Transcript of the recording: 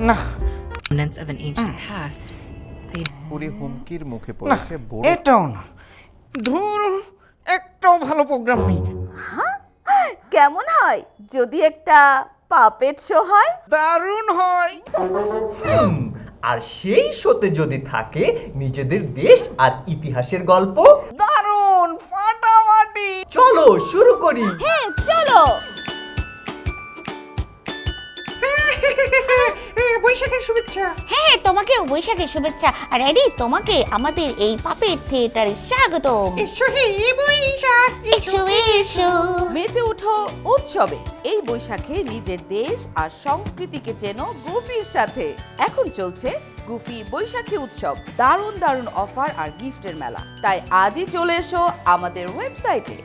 না remnants of an ancient past. They Puri হুমকির মুখে না পড়েছে বড় এটাও না, ধুর, একটাও ভালো প্রোগ্রাম নেই। কেমন হয় যদি একটা পাপেট শো হয়? দারুণ হয়। আর সেই শোতে যদি থাকে নিজেদের দেশ আর ইতিহাসের গল্প, দারুণ ফাটাফাটি। চলো শুরু করি। হ্যাঁ চলো। বৈশাখের শুভেচ্ছা। হ্যাঁ তোমাকেও বৈশাখের শুভেচ্ছা। আর এডি, তোমাকে আমাদের এই পাপেট থিয়েটারে স্বাগতম। এসো এসো। মেতে উঠো উৎসবে। এই বৈশাখে নিজের দেশ আর সংস্কৃতিকে চেনো গুফির সাথে। এখন চলছে গুফি বৈশাখী উৎসব, দারুণ দারুণ অফার আর গিফটের মেলা। তাই আজই চলে এসো আমাদের ওয়েবসাইটে